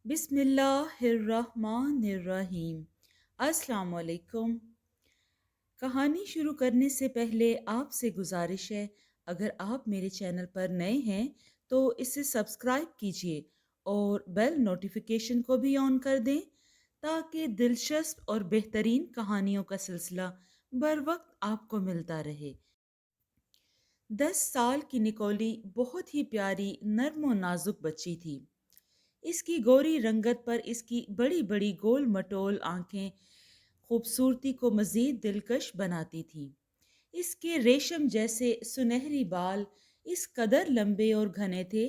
بسم اللہ الرحمن الرحیم۔ السلام علیکم۔ کہانی شروع کرنے سے پہلے آپ سے گزارش ہے، اگر آپ میرے چینل پر نئے ہیں تو اسے سبسکرائب کیجیے اور بیل نوٹیفیکیشن کو بھی آن کر دیں تاکہ دلچسپ اور بہترین کہانیوں کا سلسلہ بر وقت آپ کو ملتا رہے۔ 10 سال کی نکولی بہت ہی پیاری، نرم و نازک بچی تھی۔ اس کی گوری رنگت پر اس کی بڑی بڑی گول مٹول آنکھیں خوبصورتی کو مزید دلکش بناتی تھیں۔ اس کے ریشم جیسے سنہری بال اس قدر لمبے اور گھنے تھے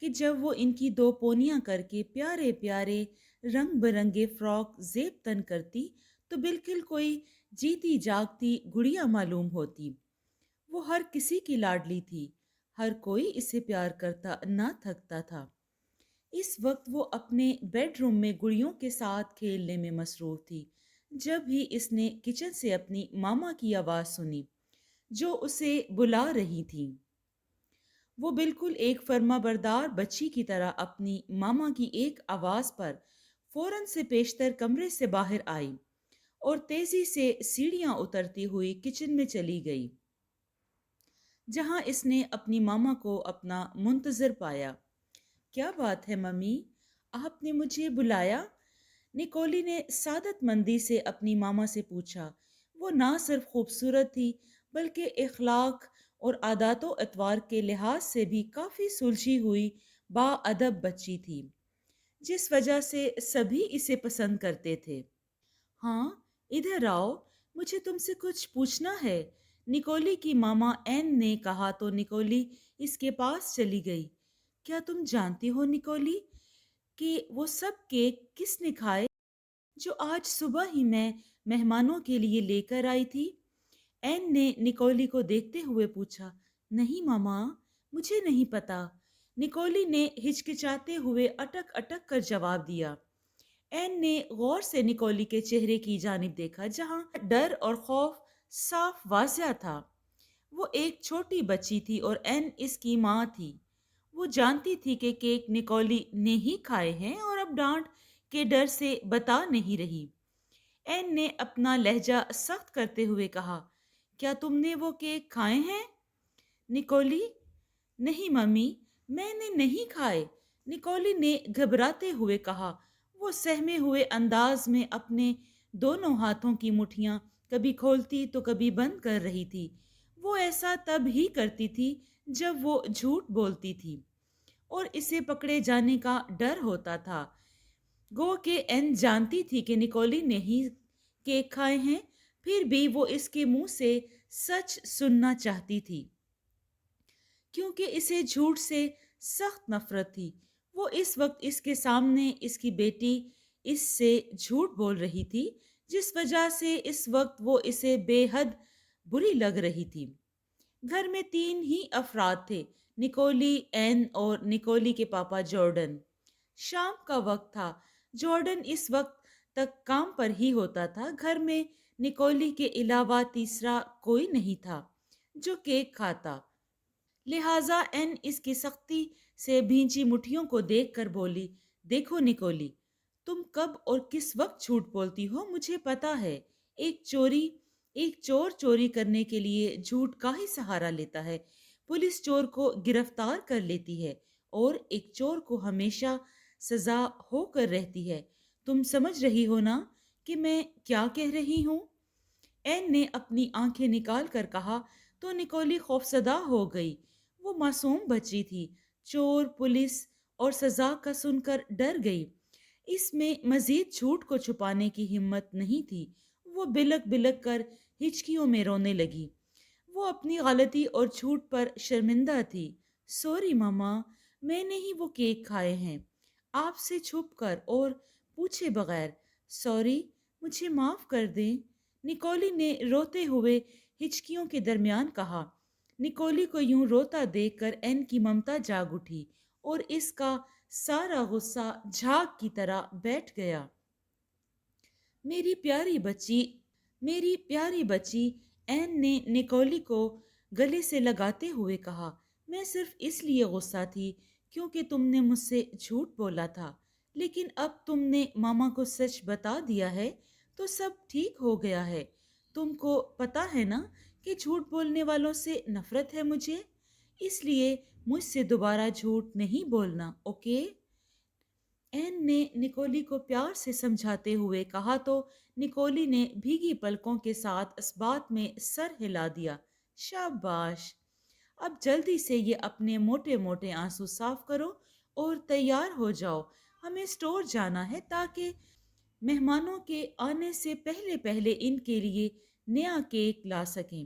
کہ جب وہ ان کی دو پونیاں کر کے پیارے پیارے رنگ برنگے فراک زیب تن کرتی تو بالکل کوئی جیتی جاگتی گڑیا معلوم ہوتی۔ وہ ہر کسی کی لاڈلی تھی، ہر کوئی اسے پیار کرتا نہ تھکتا تھا۔ اس وقت وہ اپنے بیڈ روم میں گڑیوں کے ساتھ کھیلنے میں مصروف تھی جب ہی اس نے کچن سے اپنی ماما کی آواز سنی جو اسے بلا رہی تھی۔ وہ بالکل ایک فرما بردار بچی کی طرح اپنی ماما کی ایک آواز پر فوراً سے پیشتر کمرے سے باہر آئی اور تیزی سے سیڑھیاں اترتی ہوئی کچن میں چلی گئی جہاں اس نے اپنی ماما کو اپنا منتظر پایا۔ کیا بات ہے ممی، آپ نے مجھے بلایا؟ نکولی نے سعادت مندی سے اپنی ماما سے پوچھا۔ وہ نہ صرف خوبصورت تھی بلکہ اخلاق اور عادات و اطوار کے لحاظ سے بھی کافی سلجھی ہوئی با ادب بچی تھی، جس وجہ سے سبھی اسے پسند کرتے تھے۔ ہاں، ادھر آؤ، مجھے تم سے کچھ پوچھنا ہے، نکولی کی ماما این نے کہا تو نکولی اس کے پاس چلی گئی۔ کیا تم جانتی ہو نکولی کہ وہ سب کیک کس نے کھائے جو آج صبح ہی میں مہمانوں کے لیے لے کر آئی تھی؟ این نے نکولی کو دیکھتے ہوئے پوچھا۔ نہیں ماما، مجھے نہیں پتا، نکولی نے ہچکچاتے ہوئے اٹک اٹک کر جواب دیا۔ این نے غور سے نکولی کے چہرے کی جانب دیکھا جہاں ڈر اور خوف صاف واضح تھا۔ وہ ایک چھوٹی بچی تھی اور این اس کی ماں تھی۔ وہ جانتی تھی کہ کیک نکولی نے ہی کھائے ہیں اور اب ڈانٹ کے ڈر سے بتا نہیں رہی۔ این نے اپنا لہجہ سخت کرتے ہوئے کہا، کیا تم نے وہ کیک کھائے ہیں؟ نکولی، نہیں ممی، میں نے نہیں کھائے، نکولی نے گھبراتے ہوئے کہا۔ وہ سہمے ہوئے انداز میں اپنے دونوں ہاتھوں کی مٹھیاں کبھی کھولتی تو کبھی بند کر رہی تھی۔ وہ ایسا تب ہی کرتی تھی جب وہ جھوٹ بولتی تھی اور اسے پکڑے جانے کا ڈر ہوتا تھا۔ گو کہ این جانتی تھی کہ نکولی نے ہی کیک کھائے ہیں، پھر بھی وہ اس کے منہ سے سچ سننا چاہتی تھی کیونکہ اسے جھوٹ سے سخت نفرت تھی۔ وہ اس وقت اس کے سامنے اس کی بیٹی اس سے جھوٹ بول رہی تھی جس وجہ سے اس وقت وہ اسے بے حد بری لگ رہی تھی۔ گھر میں 3 ہی افراد تھے، نکولی، این اور نکولی کے پاپا جارڈن۔ شام کا وقت تھا۔ جارڈن اس وقت تک کام پر ہی ہوتا تھا۔ گھر میں نکولی کے علاوہ تیسرا کوئی نہیں تھا جو کیک کھاتا، لہٰذا این اس کی سختی سے بھینچی مٹھیوں کو دیکھ کر بولی، دیکھو نکولی، تم کب اور کس وقت جھوٹ بولتی ہو مجھے پتا ہے۔ ایک چور چوری کرنے کے لیے جھوٹ کا ہی سہارا لیتا ہے۔ پولیس چور کو گرفتار کر لیتی ہے اور ایک چور کو ہمیشہ سزا ہو کر رہتی ہے۔ تم سمجھ رہی ہو نا کہ میں کیا کہہ رہی ہوں؟ این نے اپنی آنکھیں نکال کر کہا تو نکولی خوفزدہ ہو گئی۔ وہ معصوم بچی تھی، چور، پولیس اور سزا کا سن کر ڈر گئی۔ اس میں مزید جھوٹ کو چھپانے کی ہمت نہیں تھی۔ وہ بلک بلک کر ہچکیوں میں رونے لگی۔ وہ اپنی غلطی اور جھوٹ پر شرمندہ تھی۔ سوری ماما، میں نے ہی وہ کیک کھائے ہیں، آپ سے چھپ کر اور پوچھے بغیر۔ سوری، مجھے معاف کر دیں، نکولی نے روتے ہوئے ہچکیوں کے درمیان کہا۔ نکولی کو یوں روتا دیکھ کر این کی ممتا جاگ اٹھی اور اس کا سارا غصہ جھاگ کی طرح بیٹھ گیا۔ میری پیاری بچی، میری پیاری بچی، این نے نکولی کو گلے سے لگاتے ہوئے کہا، میں صرف اس لیے غصہ تھی کیونکہ تم نے مجھ سے جھوٹ بولا تھا، لیکن اب تم نے ماما کو سچ بتا دیا ہے تو سب ٹھیک ہو گیا ہے۔ تم کو پتا ہے نا کہ جھوٹ بولنے والوں سے نفرت ہے مجھے، اس لیے مجھ سے دوبارہ جھوٹ نہیں بولنا، اوکے؟ این نے نکولی کو پیار سے سمجھاتے ہوئے کہا تو نکولی نے بھیگی پلکوں کے ساتھ اس بات میں سر ہلا دیا۔ شاباش! اب جلدی سے یہ اپنے موٹے موٹے آنسو صاف کرو اور تیار ہو جاؤ، ہمیں اسٹور جانا ہے تاکہ مہمانوں کے آنے سے پہلے پہلے ان کے لیے نیا کیک لا سکیں۔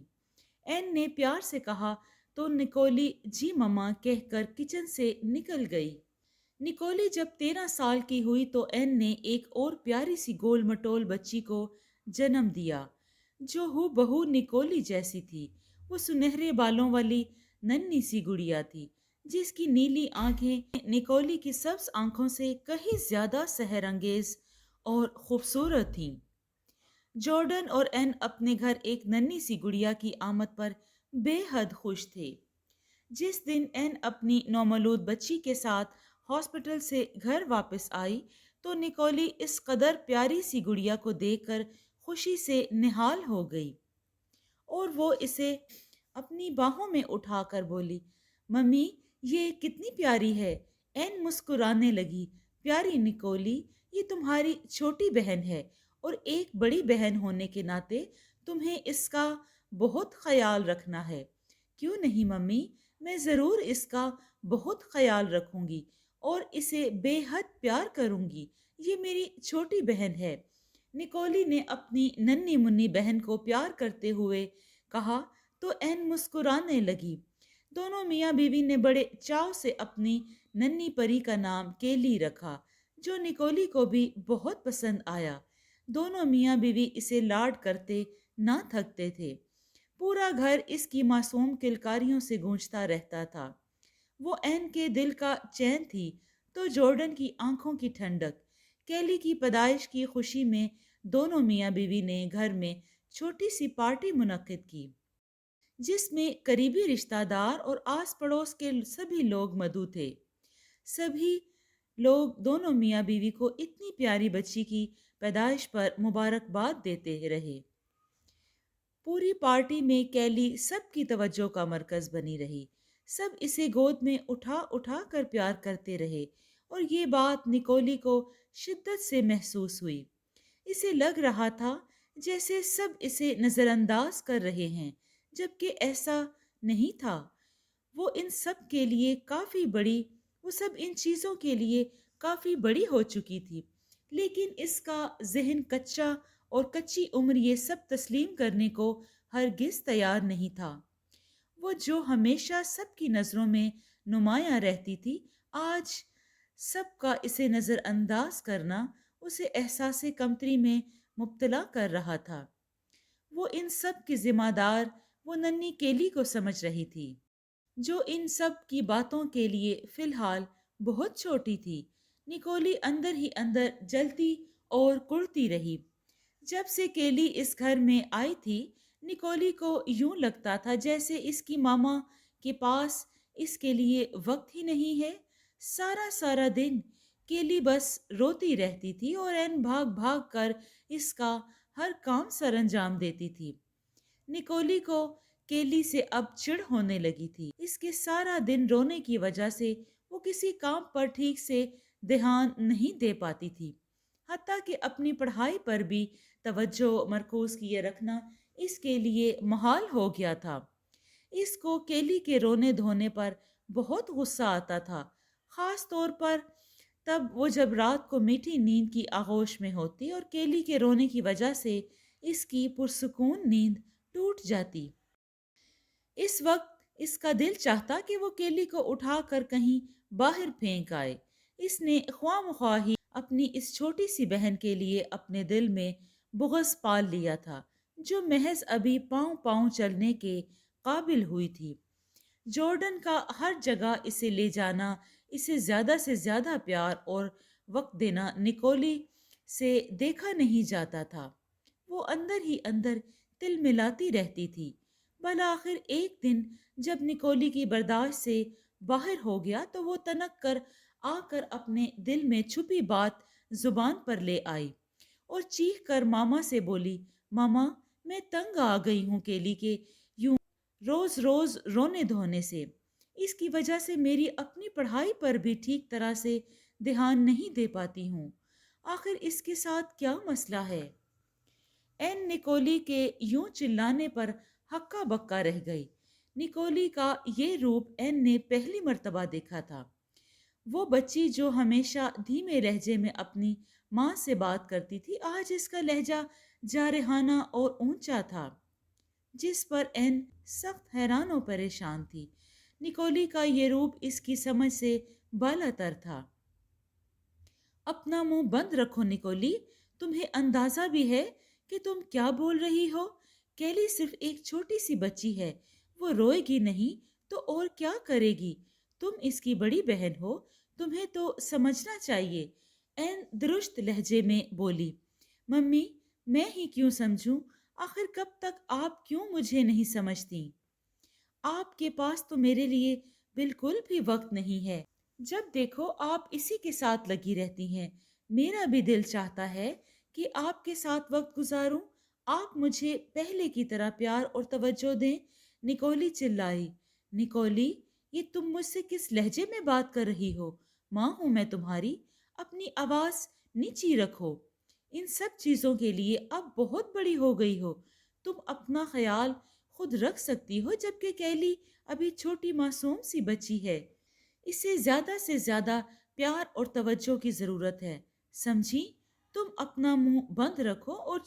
این نے پیار سے کہا تو نکولی جی مما کہہ کر کچن سے نکل گئی۔ نکولی جب 13 سال کی ہوئی تو این نے ایک اور پیاری سی گول مٹول بچی کو جنم دیا جو ہو بہو نکولی جیسی تھی۔ وہ سنہرے بالوں والی ننھی سی گڑیا تھی جس کی نیلی آنکھیں نکولی کی سبز آنکھوں سے کہیں زیادہ سحر انگیز اور خوبصورت تھیں۔ جارڈن اور این اپنے گھر ایک ننھی سی گڑیا کی آمد پر بے حد خوش تھے۔ جس دن این اپنی نومولود بچی کے ساتھ ہاسپٹل سے گھر واپس آئی تو نکولی اس قدر پیاری سی گڑیا کو دیکھ کر خوشی سے نہال ہو گئی اور وہ اسے اپنی باہوں میں اٹھا کر بولی، ممی یہ کتنی پیاری ہے۔ این مسکرانے لگی، پیاری نکولی، یہ تمہاری چھوٹی بہن ہے اور ایک بڑی بہن ہونے کے ناطے تمہیں اس کا بہت خیال رکھنا ہے۔ کیوں نہیں ممی، میں ضرور اس کا بہت خیال رکھوں گی اور اسے بے حد پیار کروں گی، یہ میری چھوٹی بہن ہے۔ نکولی نے اپنی ننھی منی بہن کو پیار کرتے ہوئے کہا تو این مسکرانے لگی۔ دونوں میاں بیوی نے بڑے چاو سے اپنی ننھی پری کا نام کیلی رکھا جو نکولی کو بھی بہت پسند آیا۔ دونوں میاں بیوی اسے لاڈ کرتے نہ تھکتے تھے۔ پورا گھر اس کی معصوم کلکاریوں سے گونجتا رہتا تھا۔ وہ این کے دل کا چین تھی تو جارڈن کی آنکھوں کی ٹھنڈک۔ کیلی کی پیدائش کی خوشی میں دونوں میاں بیوی نے گھر میں چھوٹی سی پارٹی منعقد کی جس میں قریبی رشتہ دار اور آس پڑوس کے سبھی لوگ مدعو تھے۔ سبھی لوگ دونوں میاں بیوی کو اتنی پیاری بچی کی پیدائش پر مبارکباد دیتے رہے۔ پوری پارٹی میں کیلی سب کی توجہ کا مرکز بنی رہی۔ سب اسے گود میں اٹھا اٹھا کر پیار کرتے رہے اور یہ بات نکولی کو شدت سے محسوس ہوئی۔ اسے لگ رہا تھا جیسے سب اسے نظر انداز کر رہے ہیں، جبکہ ایسا نہیں تھا۔ وہ ان سب کے لیے کافی بڑی وہ سب ان چیزوں کے لیے کافی بڑی ہو چکی تھی، لیکن اس کا ذہن کچا اور کچی عمر یہ سب تسلیم کرنے کو ہرگز تیار نہیں تھا۔ وہ جو ہمیشہ سب کی نظروں میں نمایاں رہتی تھی، آج سب کا اسے نظر انداز کرنا اسے احساس کمتری میں مبتلا کر رہا تھا۔ وہ ان سب کی ذمہ دار وہ ننھی کیلی کو سمجھ رہی تھی جو ان سب کی باتوں کے لیے فی الحال بہت چھوٹی تھی۔ نکولی اندر ہی اندر جلتی اور کڑتی رہی۔ جب سے کیلی اس گھر میں آئی تھی نکولی کو یوں لگتا تھا جیسے اس کی ماما کے پاس اس کے لیے وقت ہی نہیں ہے۔ سارا سارا دن کیلی بس روتی رہتی تھی اور این بھاگ بھاگ کر اس کا ہر کام سر انجام دیتی تھی۔ نکولی کو کیلی سے اب چڑ ہونے لگی تھی۔ اس کے سارا دن رونے کی وجہ سے وہ کسی کام پر ٹھیک سے دھیان نہیں دے پاتی تھی، حتیٰ کہ اپنی پڑھائی پر بھی توجہ مرکوز کیے رکھنا اس کے لیے محال ہو گیا تھا۔ اس کو کیلی کے رونے دھونے پر بہت غصہ آتا تھا، خاص طور پر تب وہ جب رات کو میٹھی نیند کی آغوش میں ہوتی اور کیلی کے رونے کی وجہ سے اس کی پرسکون نیند ٹوٹ جاتی۔ اس وقت اس کا دل چاہتا کہ وہ کیلی کو اٹھا کر کہیں باہر پھینک آئے۔ اس نے خواہ مخواہ ہی اپنی اس چھوٹی سی بہن کے لیے اپنے دل میں بغض پال لیا تھا جو محض ابھی پاؤں پاؤں چلنے کے قابل ہوئی تھی۔ جارڈن کا ہر جگہ اسے لے جانا، اسے زیادہ سے زیادہ پیار اور وقت دینا نکولی سے دیکھا نہیں جاتا تھا۔ وہ اندر ہی اندر تل ملاتی رہتی تھی۔ بالآخر ایک دن جب نکولی کی برداشت سے باہر ہو گیا تو وہ تنک کر آ کر اپنے دل میں چھپی بات زبان پر لے آئی اور چیخ کر ماما سے بولی، ماما میں تنگ آ گئی ہوں کیلی کے یوں روز روز رونے دھونے سے۔ اس کی وجہ سے میری اپنی پڑھائی پر بھی ٹھیک طرح سے دھیان نہیں دے پاتی ہوں۔ آخر اس کے ساتھ کیا مسئلہ ہے؟ این نکولی کے یوں چلانے پر ہکا بکا رہ گئی۔ نکولی کا یہ روپ این نے پہلی مرتبہ دیکھا تھا۔ وہ بچی جو ہمیشہ دھیمے لہجے میں اپنی ماں سے بات کرتی تھی، آج اس کا لہجہ جارحانہ اور اونچا تھا، جس پر این سخت حیران و پریشان تھی۔ نکولی کا یہ روپ اس کی سمجھ سے بالا تر تھا۔ اپنا منہ بند رکھو نکولی، تمہیں اندازہ بھی ہے کہ تم کیا بول رہی ہو؟ کیلی صرف ایک چھوٹی سی بچی ہے، وہ روئے گی نہیں تو اور کیا کرے گی؟ تم اس کی بڑی بہن ہو، تمہیں تو سمجھنا چاہیے۔ این درست لہجے میں بولی، ممی میں ہی کیوں سمجھوں؟ آخر کب تک آپ کیوں مجھے نہیں سمجھتی؟ آپ کے پاس تو میرے لیے بالکل بھی وقت نہیں ہے۔ جب دیکھو آپ اسی کے ساتھ لگی رہتی ہیں۔ میرا بھی دل چاہتا ہے کہ آپ کے ساتھ وقت گزاروں۔ آپ مجھے پہلے کی طرح پیار اور توجہ دیں۔ نکولی چلائی، نکولی یہ تم مجھ سے کس لہجے میں بات کر رہی ہو؟ ماں ہوں میں تمہاری، اپنی آواز نیچی رکھو۔ ان سب چیزوں کے لیے اب بہت بڑی ہو گئی ہو۔ تم اپنا خیال خود رکھ سکتی ہو، جبکہ کیلی ابھی چھوٹی معصوم سی بچی ہے۔ اسے زیادہ سے زیادہ پیار اور توجہ کی ضرورت ہے، سمجھی؟ تم اپنا منہ بند رکھو اور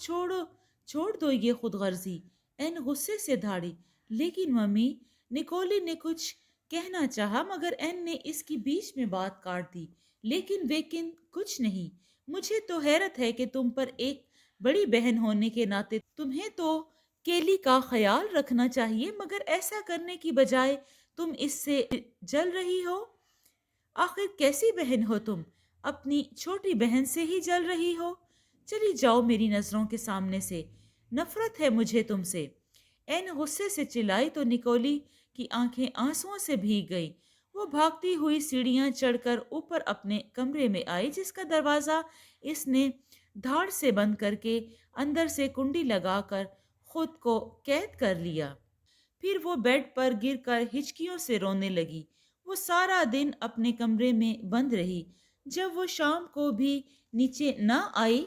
چھوڑ دو یہ خود غرضی۔ این غصے سے دھاڑی، لیکن ممی، نکولی نے کچھ کہنا چاہا مگر این نے اس کی بیچ میں بات کاٹ دی۔ لیکن کچھ نہیں۔ مجھے تو حیرت ہے کہ تم پر ایک بڑی بہن ہونے کے ناطے تمہیں تو کیلی کا خیال رکھنا چاہیے، مگر ایسا کرنے کی بجائے تم اس سے جل رہی ہو۔ آخر کیسی بہن ہو تم؟ اپنی چھوٹی بہن سے ہی جل رہی ہو؟ چلی جاؤ میری نظروں کے سامنے سے، نفرت ہے مجھے تم سے۔ این غصے سے چلائی تو نکولی کی آنکھیں آنسوؤں سے بھیگ گئی۔ وہ بھاگتی ہوئی سیڑھیاں چڑھ کر اوپر اپنے کمرے میں آئی، جس کا دروازہ اس نے دھاڑ سے بند کر کے اندر سے کنڈی لگا کر خود کو قید کر لیا۔ پھر وہ بیڈ پر گر کر ہچکیوں سے رونے لگی۔ وہ سارا دن اپنے کمرے میں بند رہی۔ جب وہ شام کو بھی نیچے نہ آئی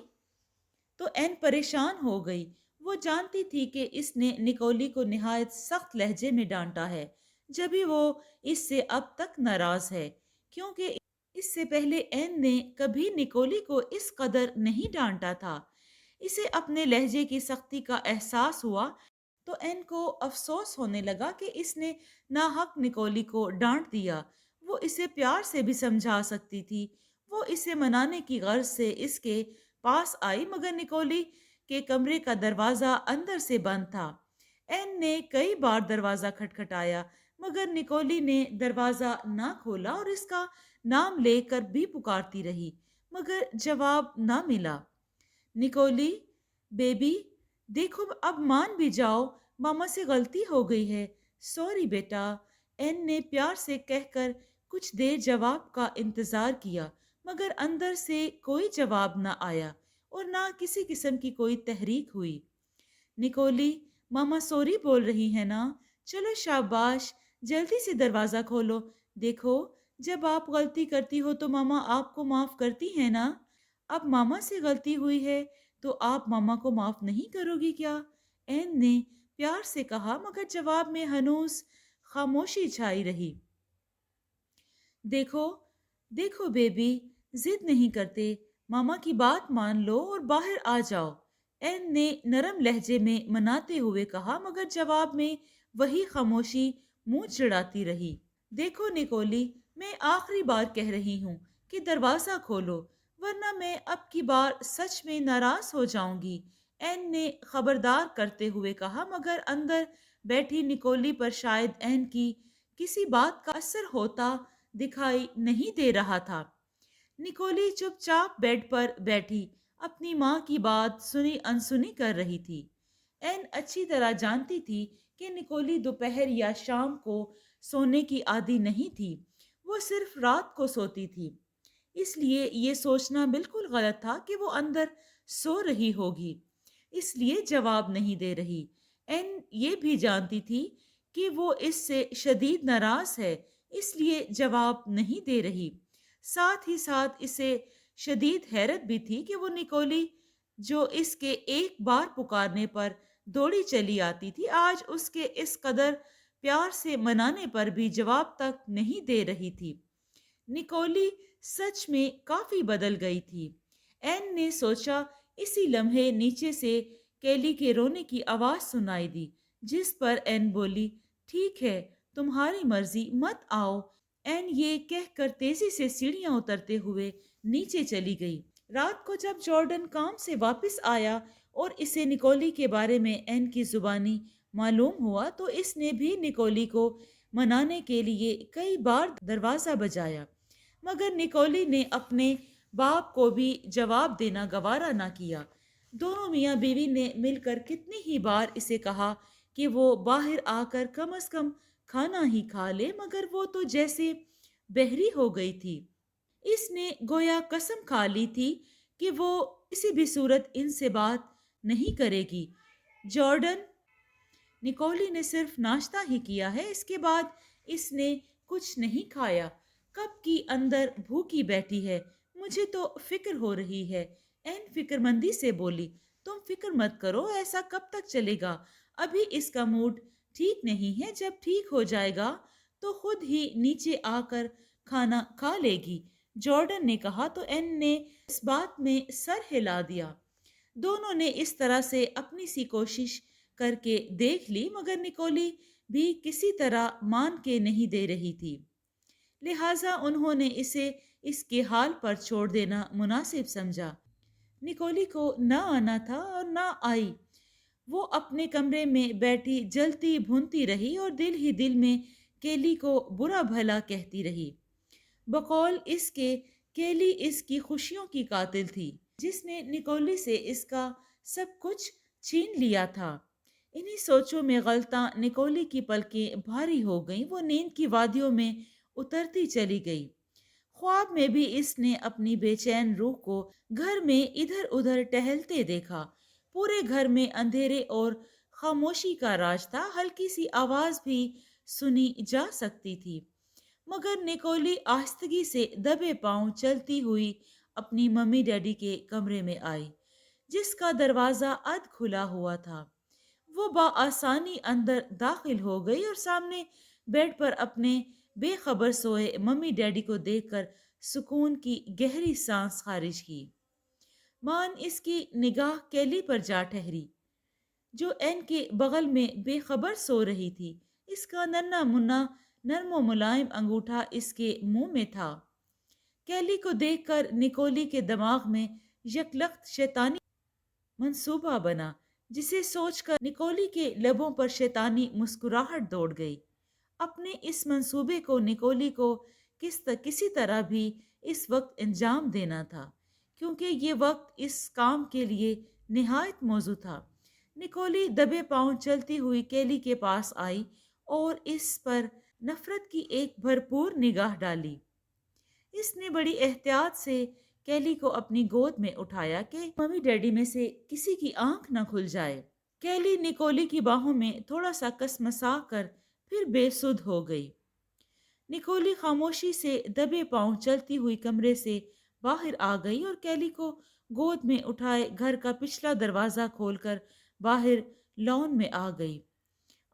تو این پریشان ہو گئی۔ وہ جانتی تھی کہ اس نے نکولی کو نہایت سخت لہجے میں ڈانٹا ہے، جبھی وہ اس سے اب تک ناراض ہے، کیونکہ اس سے پہلے این نے کبھی نکولی کو اس قدر نہیں ڈانٹا تھا۔ اسے اپنے لہجے کی سختی کا احساس ہوا تو این کو افسوس ہونے لگا کہ اس نے ناحق نکولی کو ڈانٹ دیا۔ وہ اسے پیار سے بھی سمجھا سکتی تھی۔ وہ اسے منانے کی غرض سے اس کے پاس آئی، مگر نکولی کے کمرے کا دروازہ اندر سے بند تھا۔ این نے کئی بار دروازہ کھٹکھٹایا، مگر نکولی نے دروازہ نہ کھولا اور اس کا نام لے کر بھی پکارتی رہی، مگر جواب نہ ملا۔ نکولی بیبی، دیکھو اب مان بھی جاؤ، ماما سے غلطی ہو گئی ہے۔ سوری بیٹا، این نے پیار سے کہہ کر کچھ دیر جواب کا انتظار کیا، مگر اندر سے کوئی جواب نہ آیا اور نہ کسی قسم کی کوئی تحریک ہوئی۔ نکولی، ماما سوری بول رہی ہے نا؟ چلو شاباش، جلدی سے دروازہ کھولو۔ دیکھو جب آپ غلطی کرتی ہو تو ماما آپ کو معاف کرتی ہے نا؟ اب ماما سے غلطی ہوئی ہے تو آپ ماما کو معاف نہیں کرو گی کیا؟ این نے پیار سے کہا، مگر جواب میں ہنوز خاموشی چھائی رہی۔ دیکھو دیکھو بیبی، ضد نہیں کرتے، ماما کی بات مان لو اور باہر آ جاؤ، این نے نرم لہجے میں مناتے ہوئے کہا، مگر جواب میں وہی خاموشی منہ چڑھاتی رہی۔ دیکھو نکولی، میں آخری بار کہہ رہی ہوں کہ دروازہ کھولو، ورنہ میں اب کی بار سچ میں ناراض ہو جاؤں گی، این نے خبردار کرتے ہوئے کہا، مگر اندر بیٹھی نکولی پر شاید این کی کسی بات کا اثر ہوتا دکھائی نہیں دے رہا تھا۔ نکولی چپ چاپ بیڈ پر بیٹھی اپنی ماں کی بات سنی انسنی کر رہی تھی۔ این اچھی طرح جانتی تھی کہ نکولی دوپہر یا شام کو سونے کی عادی نہیں تھی۔ وہ صرف رات کو سوتی تھی، اس لیے یہ سوچنا بالکل غلط تھا کہ وہ اندر سو رہی ہوگی، اس لیے جواب نہیں دے رہی۔ این یہ بھی جانتی تھی کہ وہ اس سے شدید ناراض ہے، اس لیے جواب نہیں دے رہی۔ ساتھ ہی ساتھ اسے شدید حیرت بھی تھی کہ وہ نکولی، جو اس کے ایک بار پکارنے پر دوڑی چلی آتی تھی، آج اس کے اس قدر پیار سے منانے پر بھی جواب تک نہیں دے رہی تھی۔ نکولی سچ میں کافی بدل گئی تھی۔ این نے سوچا، اسی لمحے نیچے سے کیلی کے رونے کی آواز سنائی دی، جس پر این بولی، ٹھیک ہے، تمہاری مرضی، مت آؤ۔ این یہ کہہ کر تیزی سے سیڑھیاں اترتے ہوئے نیچے چلی گئی۔ رات کو جب جارڈن کام سے واپس آیا اور اسے نکولی کے بارے میں این کی زبانی معلوم ہوا، تو اس نے بھی نکولی کو منانے کے لیے کئی بار دروازہ بجایا، مگر نکولی نے اپنے باپ کو بھی جواب دینا گوارا نہ کیا۔ دونوں میاں بیوی نے مل کر کتنی ہی بار اسے کہا کہ وہ باہر آ کر کم از کم کھانا ہی کھا لے، مگر وہ تو جیسے بہری ہو گئی تھی۔ اس نے گویا قسم کھا لی تھی کہ وہ کسی بھی صورت ان سے بات نہیں کرے گی۔ جارڈن، نکولی نے صرف ناشتہ ہی کیا ہے، اس کے بعد اس نے کچھ نہیں کھایا۔ کب کی اندر بھوکی بیٹھی ہے، مجھے تو فکر ہو رہی ہے۔ این فکر مندی سے بولی، تم فکر مت کرو، ایسا کب تک چلے گا؟ ابھی اس کا موڈ ٹھیک نہیں ہے، جب ٹھیک ہو جائے گا تو خود ہی نیچے آ کر کھانا کھا لے گی، جارڈن نے کہا، تو این نے اس بات میں سر ہلا دیا۔ دونوں نے اس طرح سے اپنی سی کوشش کر کے دیکھ لی، مگر نکولی بھی کسی طرح مان کے نہیں دے رہی تھی، لہٰذا انہوں نے اسے اس کے حال پر چھوڑ دینا مناسب سمجھا۔ نکولی کو نہ آنا تھا اور نہ آئی۔ وہ اپنے کمرے میں بیٹھی جلتی بھونتی رہی اور دل ہی دل میں کیلی کو برا بھلا کہتی رہی۔ بقول اس کے کیلی اس کی خوشیوں کی قاتل تھی، جس نے نکولی سے اس کا سب کچھ چھین لیا تھا۔ انہی سوچوں میں غلطاں نکولی کی پلکیں بھاری ہو گئیں، وہ نیند کی وادیوں میں اترتی چلی گئی۔ خواب میں بھی اس نے اپنی بے چین روح کو گھر میں ادھر ادھر ٹہلتے دیکھا۔ پورے گھر میں اندھیرے اور خاموشی کا راج تھا، ہلکی سی آواز بھی سنی جا سکتی تھی، مگر نکولی آہستگی سے دبے پاؤں چلتی ہوئی اپنی ممی ڈیڈی کے کمرے میں آئی، جس کا دروازہ اد کھلا ہوا تھا۔ وہ بآسانی اندر داخل ہو گئی اور سامنے بیڈ پر اپنے بے خبر سوئے ممی ڈیڈی کو دیکھ کر سکون کی گہری سانس خارج کی۔ مان اس کی نگاہ کیلی پر جا ٹھہری، جو این کے بغل میں بے خبر سو رہی تھی۔ اس کا ننھا منا نرم و ملائم انگوٹھا اس کے منہ میں تھا۔ کیلی کو دیکھ کر نکولی کے دماغ میں یکلخت شیطانی منصوبہ بنا، جسے سوچ کر نکولی کے لبوں پر شیطانی مسکراہٹ دوڑ گئی۔ اپنے اس منصوبے کو نکولی کو کسی طرح بھی اس وقت انجام دینا تھا، کیونکہ یہ وقت اس کام کے لیے نہایت موزوں تھا۔ نکولی دبے پاؤں چلتی ہوئی کیلی کے پاس آئی اور اس پر نفرت کی ایک بھرپور نگاہ ڈالی۔ اس نے بڑی احتیاط سے کیلی کو اپنی گود میں اٹھایا کہ ممی ڈیڈی میں سے کسی کی آنکھ نہ کھل جائے۔ کیلی نکولی کی باہوں میں تھوڑا سا کسمسا کر پھر بے سدھ ہو گئی۔ نکولی خاموشی سے دبے پاؤں چلتی ہوئی کمرے سے باہر آ گئی اور کیلی کو گود میں اٹھائے گھر کا پچھلا دروازہ کھول کر باہر لان میں آ گئی۔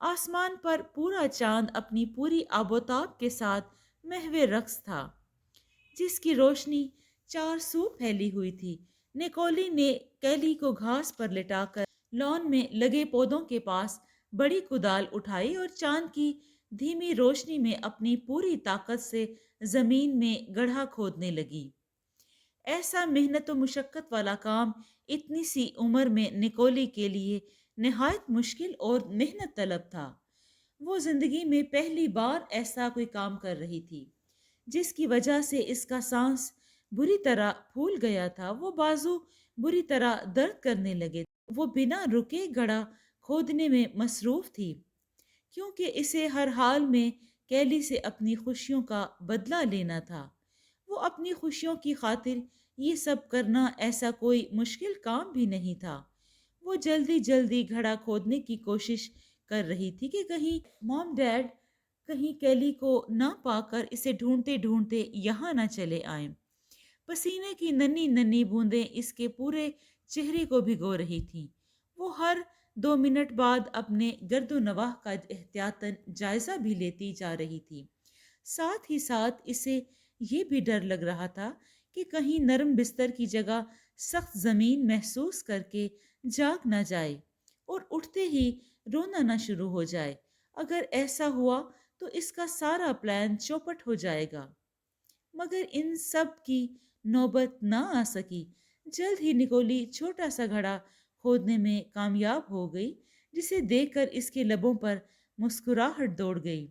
آسمان پر پورا چاند اپنی پوری آب و تاب کے ساتھ محو رقص تھا، جس کی روشنی چار سو پھیلی ہوئی تھی۔ نکولی نے کیلی کو گھاس پر لٹا کر لان میں لگے پودوں کے پاس بڑی کدال اٹھائی اور چاند کی دھیمی روشنی میں اپنی پوری طاقت سے زمین میں گڑھا کھودنے لگی۔ ایسا محنت و مشقت والا کام اتنی سی عمر میں نکولی کے لیے نہایت مشکل اور محنت طلب تھا۔ وہ زندگی میں پہلی بار ایسا کوئی کام کر رہی تھی، جس کی وجہ سے اس کا سانس بری طرح پھول گیا تھا۔ وہ بازو بری طرح درد کرنے لگے۔ وہ بنا رکے گڑھا کھودنے میں مصروف تھی، کیونکہ اسے ہر حال میں کیلی سے اپنی خوشیوں کا بدلہ لینا تھا۔ وہ اپنی خوشیوں کی خاطر یہ سب کرنا ایسا کوئی مشکل کام بھی نہیں تھا۔ وہ جلدی جلدی گھڑا کھودنے کی کوشش کر رہی تھی کہ کہیں موم ڈیڈ کہیں کیلی کو نہ پا کر اسے ڈھونڈتے ڈھونڈتے یہاں نہ چلے آئیں۔ پسینے کی ننھی ننھی بوندیں اس کے پورے چہرے کو بھگو رہی تھیں۔ وہ ہر 2 منٹ بعد اپنے گرد و نواح کا احتیاطاً جائزہ بھی لیتی جا رہی تھی۔ ساتھ ہی ساتھ اسے یہ بھی ڈر لگ رہا تھا کہ کہیں نرم بستر کی جگہ سخت زمین محسوس کر کے جاگ نہ جائے اور اٹھتے ہی رونا نہ شروع ہو جائے۔ اگر ایسا ہوا تو اس کا سارا پلان چوپٹ ہو جائے گا۔ مگر ان سب کی نوبت نہ آ سکی۔ جلد ہی نکولی چھوٹا سا گھڑا کھودنے میں کامیاب ہو گئی، جسے دیکھ کر اس کے لبوں پر مسکراہٹ دوڑ گئی۔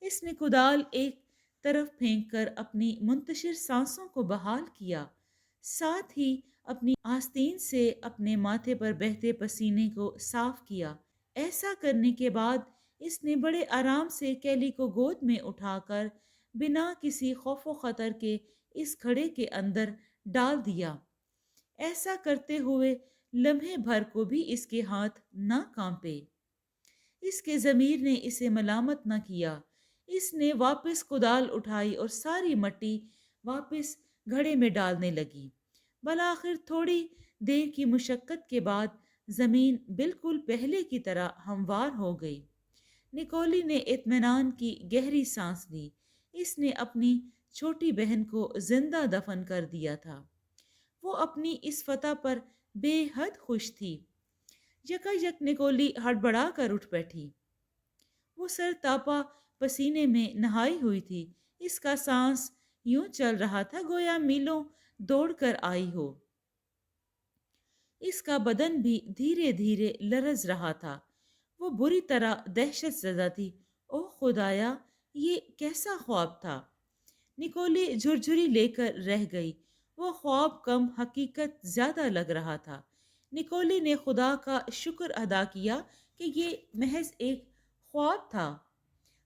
اس نے کدال ایک طرف پھینک کر اپنی منتشر سانسوں کو بحال کیا، ساتھ ہی اپنی آستین سے اپنے ماتھے پر بہتے پسینے کو صاف کیا۔ ایسا کرنے کے بعد اس نے بڑے آرام سے کیلی کو گود میں اٹھا کر بنا کسی خوف و خطر کے اس گھڑے کے اندر ڈال دیا۔ ایسا کرتے ہوئے لمحے بھر کو بھی اس کے ہاتھ نہ کانپے۔ اس کے ضمیر نے اسے ملامت نہ کیا۔ اس نے واپس کدال اٹھائی اور ساری مٹی واپس گھڑے میں ڈالنے لگی۔ بالآخر تھوڑی دیر کی مشقت کے بعد زمین بالکل پہلے کی طرح ہموار ہو گئی۔ نکولی نے اطمینان کی گہری سانس لی۔ اس نے اپنی چھوٹی بہن کو زندہ دفن کر دیا تھا۔ وہ اپنی اس فتح پر بے حد خوش تھی۔ یکا یک نکولی ہڑبڑا کر اٹھ بیٹھی۔ وہ سر تاپا پسینے میں نہائی ہوئی تھی۔ اس کا سانس یوں چل رہا تھا گویا میلوں دوڑ کر آئی ہو۔ اس کا بدن بھی دھیرے دھیرے لرز رہا تھا۔ وہ بری طرح دہشت زدہ تھی۔ اوہ خدایا، یہ کیسا خواب تھا؟ نکولی جھرجھری لے کر رہ گئی۔ وہ خواب کم حقیقت زیادہ لگ رہا تھا۔ نکولی نے خدا کا شکر ادا کیا کہ یہ محض ایک خواب تھا،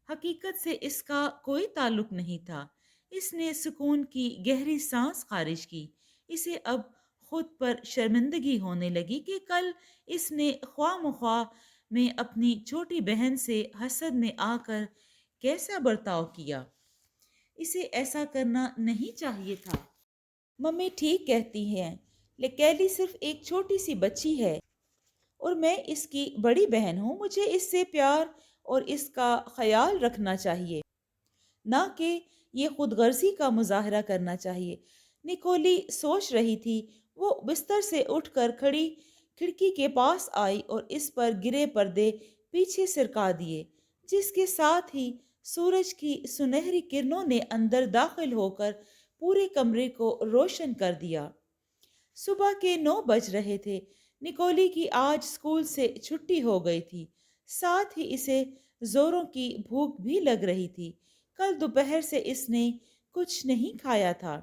حقیقت سے اس کا کوئی تعلق نہیں تھا۔ اس نے سکون کی گہری سانس خارج کی۔ اسے اب خود پر شرمندگی ہونے لگی کہ کل اس نے خواہ مخواہ میں اپنی چھوٹی بہن سے حسد میں آ کر کیسا برتاؤ کیا۔ اسے ایسا کرنا نہیں چاہیے تھا۔ ممی ٹھیک کہتی ہیں، کیلی صرف ایک چھوٹی سی بچی ہے اور میں اس کی بڑی بہن ہوں۔ مجھے اس سے پیار اور اس کا خیال رکھنا چاہیے، نہ کہ یہ خود غرضی کا مظاہرہ کرنا چاہیے۔ نکولی سوچ رہی تھی۔ وہ بستر سے اٹھ کر کھڑکی کے پاس آئی اور اس پر گرے پردے پیچھے سرکا دیے، جس کے ساتھ ہی سورج کی سنہری کرنوں نے اندر داخل ہو کر پورے کمرے کو روشن کر دیا۔ صبح کے 9 بج رہے تھے۔ نکولی کی آج اسکول سے چھٹی ہو گئی تھی، ساتھ ہی اسے زوروں کی بھوک بھی لگ رہی تھی۔ کل دوپہر سے اس نے کچھ نہیں کھایا تھا۔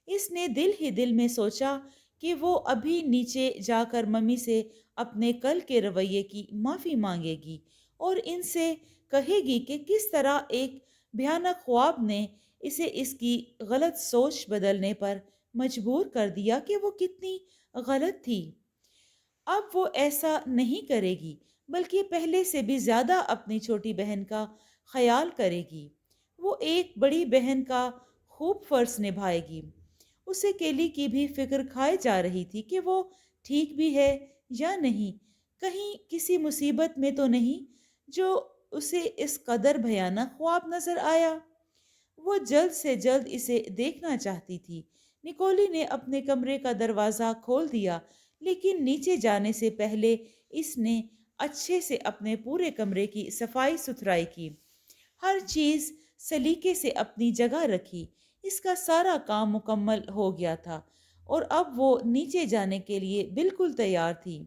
اس نے دل ہی دل میں سوچا کہ وہ ابھی نیچے جا کر ممی سے اپنے کل کے رویے کی معافی مانگے گی اور ان سے کہے گی کہ کس طرح ایک بھیانک خواب نے اسے اس کی غلط سوچ بدلنے پر مجبور کر دیا کہ وہ کتنی غلط تھی۔ اب وہ ایسا نہیں کرے گی، بلکہ پہلے سے بھی زیادہ اپنی چھوٹی بہن کا خیال کرے گی۔ وہ ایک بڑی بہن کا خوب فرض نبھائے گی۔ اسے کیلی کی بھی فکر کھائے جا رہی تھی کہ وہ ٹھیک بھی ہے یا نہیں، کہیں کسی مصیبت میں تو نہیں جو اسے اس قدر بھیانک خواب نظر آیا۔ وہ جلد سے جلد اسے دیکھنا چاہتی تھی۔ نکولی نے اپنے کمرے کا دروازہ کھول دیا، لیکن نیچے جانے سے پہلے اس نے اچھے سے اپنے پورے کمرے کی صفائی ستھرائی کی، ہر چیز سلیقے سے اپنی جگہ رکھی۔ اس کا سارا کام مکمل ہو گیا تھا اور اب وہ نیچے جانے کے لیے بالکل تیار تھی۔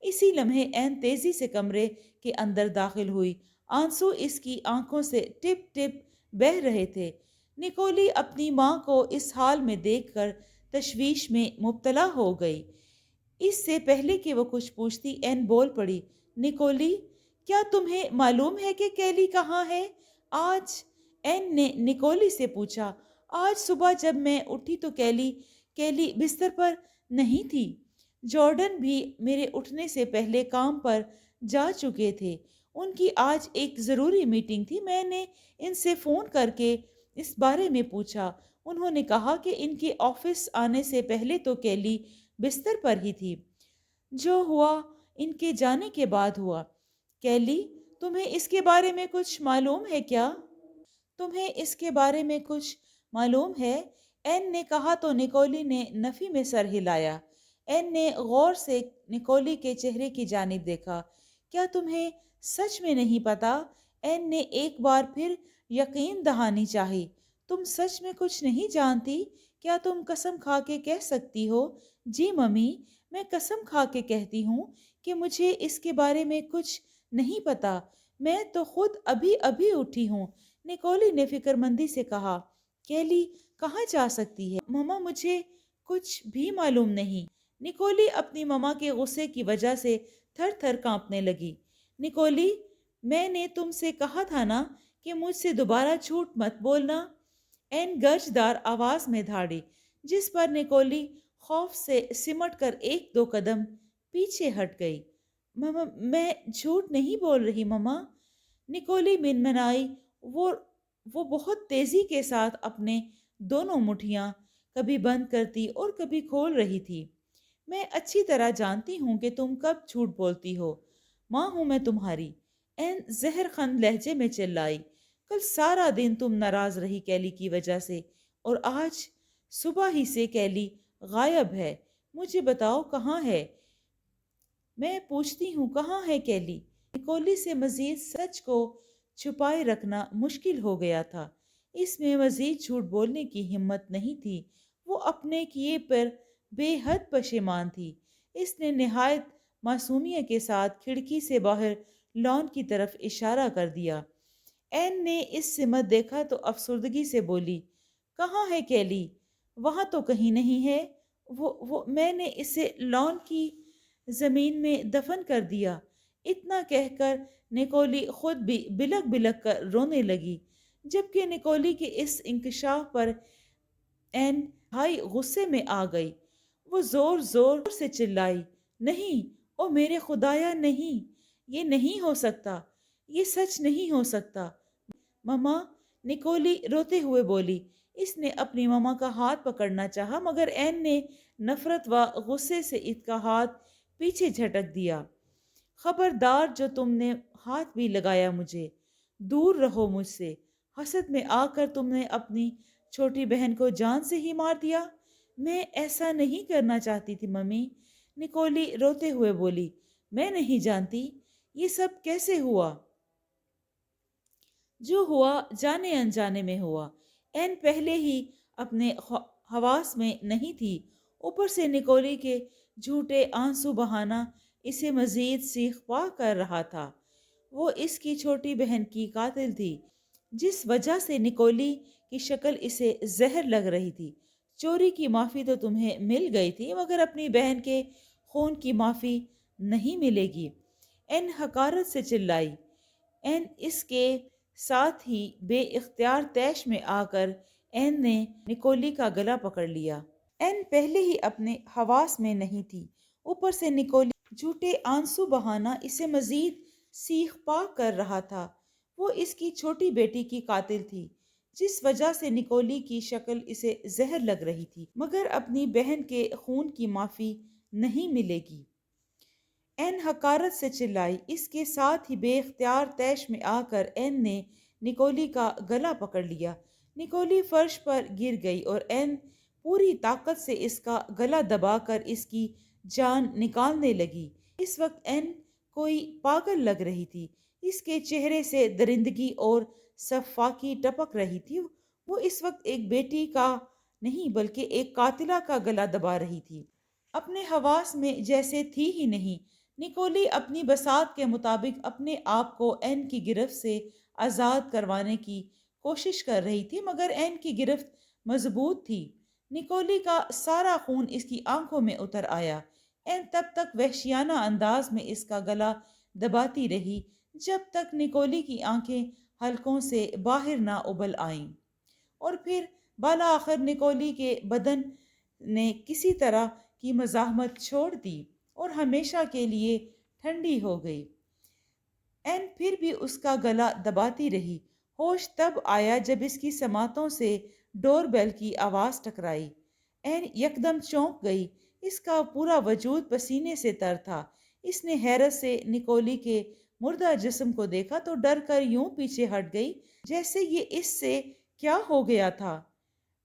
اسی لمحے عین تیزی سے کمرے کے اندر داخل ہوئی۔ آنسو اس کی آنکھوں سے ٹپ ٹپ بہہ رہے تھے۔ نکولی اپنی ماں کو اس حال میں دیکھ کر تشویش میں مبتلا ہو گئی۔ اس سے پہلے کہ وہ کچھ پوچھتی عین بول پڑی، نکولی، کیا تمہیں معلوم ہے کہ کیلی کہاں ہے؟ آج این نے نکولی سے پوچھا۔ آج صبح جب میں اٹھی تو کیلی بستر پر نہیں تھی۔ جارڈن بھی میرے اٹھنے سے پہلے کام پر جا چکے تھے۔ ان کی آج ایک ضروری میٹنگ تھی۔ میں نے ان سے فون کر کے اس بارے میں پوچھا۔ انہوں نے کہا کہ ان کے آفس آنے سے پہلے تو کیلی بستر پر ہی تھی۔ جو ہوا ان کے جانے کے بعد ہوا۔ کیلی، تمہیں اس کے بارے میں کچھ معلوم ہے کیا؟ تمہیں اس کے بارے میں کچھ معلوم ہے؟ این نے کہا تو نکولی نے نفی میں سر ہلایا۔ این نے غور سے نکولی کے چہرے کی جانب دیکھا۔ کیا تمہیں سچ میں نہیں پتا؟ این نے ایک بار پھر یقین دہانی چاہی۔ تم سچ میں کچھ نہیں جانتی؟ کیا تم قسم کھا کے کہہ سکتی ہو؟ جی ممی، میں قسم کھا کے کہتی ہوں کہ مجھے اس کے بارے میں کچھ نہیں پتا۔ میں تو خود ابھی ابھی اٹھی ہوں، نکولی نے فکر مندی سے کہا۔ کیلی کہاں جا سکتی ہے؟ مما، مجھے کچھ بھی معلوم نہیں۔ نکولی اپنی مما کے غصے کی وجہ سے تھر تھر کانپنے لگی۔ نکولی، میں نے تم سے کہا تھا نا کہ مجھ سے دوبارہ جھوٹ مت بولنا۔ این گرجدار آواز میں دھاڑی، جس پر نکولی خوف سے سمٹ کر ایک دو قدم پیچھے ہٹ گئی۔ مما، میں جھوٹ نہیں بول رہی مما، نکولی منمنائی۔ وہ بہت تیزی کے ساتھ اپنے دونوں مٹھیاں کبھی بند کرتی اور کبھی کھول رہی تھی۔ میں اچھی طرح جانتی ہوں کہ تم کب جھوٹ بولتی ہو۔ ماں ہوں میں تمہاری، این زہر خند لہجے میں چلائی۔ کل سارا دن تم ناراض رہی کیلی کی وجہ سے، اور آج صبح ہی سے کیلی غائب ہے۔ مجھے بتاؤ کہاں ہے؟ میں پوچھتی ہوں کہاں ہے کیلی؟ نکولی سے مزید سچ کو چھپائے رکھنا مشکل ہو گیا تھا۔ اس میں مزید جھوٹ بولنے کی ہمت نہیں تھی۔ وہ اپنے کیے پر بے حد پشیمان تھی۔ اس نے نہایت معصومیت کے ساتھ کھڑکی سے باہر لان کی طرف اشارہ کر دیا۔ این نے اس سمت دیکھا تو افسردگی سے بولی، کہاں ہے کیلی؟ وہاں تو کہیں نہیں ہے۔ میں نے اسے لان کی زمین میں دفن کر دیا۔ اتنا کہہ کر نکولی خود بھی بلک بلک کر رونے لگی، جبکہ نکولی کے اس انکشاف پر این ہائی غصے میں آ گئی۔ وہ زور زور سے چلائی، نہیں، او میرے خدایا نہیں، یہ نہیں ہو سکتا، یہ سچ نہیں ہو سکتا۔ مما، نکولی روتے ہوئے بولی۔ اس نے اپنی مما کا ہاتھ پکڑنا چاہا، مگر این نے نفرت و غصے سے اس کا ہاتھ پیچھے جھٹک دیا۔ خبردار، جو تم نے ہاتھ بھی لگایا مجھے، دور رہو مجھ سے۔ حسد میں آ کر تم نے اپنی چھوٹی بہن کو جان سے ہی مار دیا۔ میں ایسا نہیں کرنا چاہتی تھی ممی، نکولی روتے ہوئے بولی۔ میں نہیں جانتی یہ سب کیسے ہوا۔ جو ہوا جانے انجانے میں ہوا۔ این پہلے ہی اپنے حواس میں نہیں تھی، اوپر سے نکولی کے جھوٹے آنسو بہانا اسے مزید سیخ پا کر رہا تھا۔ وہ اس کی چھوٹی بہن کی قاتل تھی، جس وجہ سے نکولی کی شکل اسے زہر لگ رہی تھی۔ چوری کی معافی تو تمہیں مل گئی تھی، مگر اپنی بہن کے خون کی معافی نہیں ملے گی، این حقارت سے چلائی۔ این اس کے ساتھ ہی بے اختیار طیش میں آ کر این نے نکولی کا گلا پکڑ لیا۔ این پہلے ہی اپنے حواس میں نہیں تھی، اوپر سے نکولی جھوٹے آنسو بہانا اسے مزید سیخ پا کر رہا تھا۔ وہ اس کی چھوٹی بیٹی کی قاتل تھی، جس وجہ سے نکولی کی شکل اسے زہر لگ رہی تھی، مگر اپنی بہن کے خون کی معافی نہیں ملے گی، این حقارت سے چلائی۔ اس کے ساتھ ہی بے اختیار طیش میں آ کر این نے نکولی کا گلا پکڑ لیا۔ نکولی فرش پر گر گئی اور این پوری طاقت سے اس کا گلا دبا کر اس کی جان نکالنے لگی۔ اس وقت این کوئی پاگل لگ رہی تھی۔ اس کے چہرے سے درندگی اور صفاقی ٹپک رہی تھی۔ وہ اس وقت ایک بیٹی کا نہیں بلکہ ایک قاتلہ کا گلا دبا رہی تھی، اپنے حواس میں جیسے تھی ہی نہیں۔ نکولی اپنی بساط کے مطابق اپنے آپ کو این کی گرفت سے آزاد کروانے کی کوشش کر رہی تھی، مگر این کی گرفت مضبوط تھی۔ نکولی کا سارا خون اس کی آنکھوں میں اتر آیا۔ این تب تک وحشیانہ انداز میں اس کا گلا دباتی رہی جب تک نکولی کی آنکھیں حلقوں سے باہر نہ ابل آئیں، اور پھر بالا آخر نکولی کے بدن نے کسی طرح کی مزاحمت چھوڑ دی اور ہمیشہ کے لیے ٹھنڈی ہو گئی۔ این پھر بھی اس کا گلا دباتی رہی۔ ہوش تب آیا جب اس کی سماعتوں سے ڈور بیل کی آواز ٹکرائی۔ این یکدم چونک گئی، اس کا پورا وجود پسینے سے تر تھا۔ اس نے حیرت سے نکولی کے مردہ جسم کو دیکھا تو ڈر کر یوں پیچھے ہٹ گئی جیسے یہ اس سے کیا ہو گیا تھا۔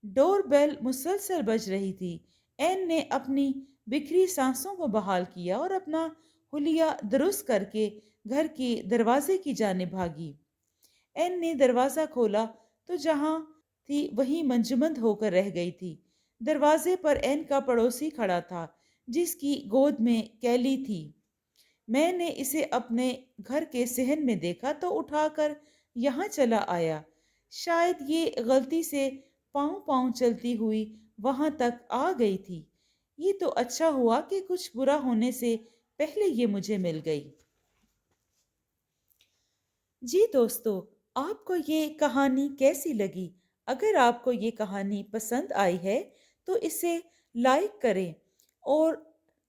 ڈور بیل مسلسل بج رہی تھی۔ این نے اپنی بکھری سانسوں کو بحال کیا اور اپنا حلیہ درست کر کے گھر کی دروازے کی جانب بھاگی۔ این نے دروازہ کھولا تو جہاں تھی وہیں منجمد ہو کر رہ گئی تھی۔ دروازے پر این کا پڑوسی کھڑا تھا جس کی گود میں کیلی تھی۔ میں نے اسے اپنے گھر کے صحن میں دیکھا تو اٹھا کر یہاں چلا آیا۔ شاید یہ غلطی سے پاؤں پاؤں چلتی ہوئی وہاں تک آ گئی تھی۔ یہ تو اچھا ہوا کہ کچھ برا ہونے سے پہلے یہ مجھے مل گئی۔ جی دوستو، آپ کو یہ کہانی کیسی لگی؟ اگر آپ کو یہ کہانی پسند آئی ہے تو اسے لائک کریں اور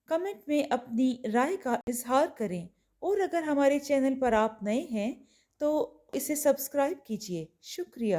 کمنٹ میں اپنی رائے کا اظہار کریں، اور اگر ہمارے چینل پر آپ نئے ہیں تو اسے سبسکرائب کیجیے۔ شکریہ۔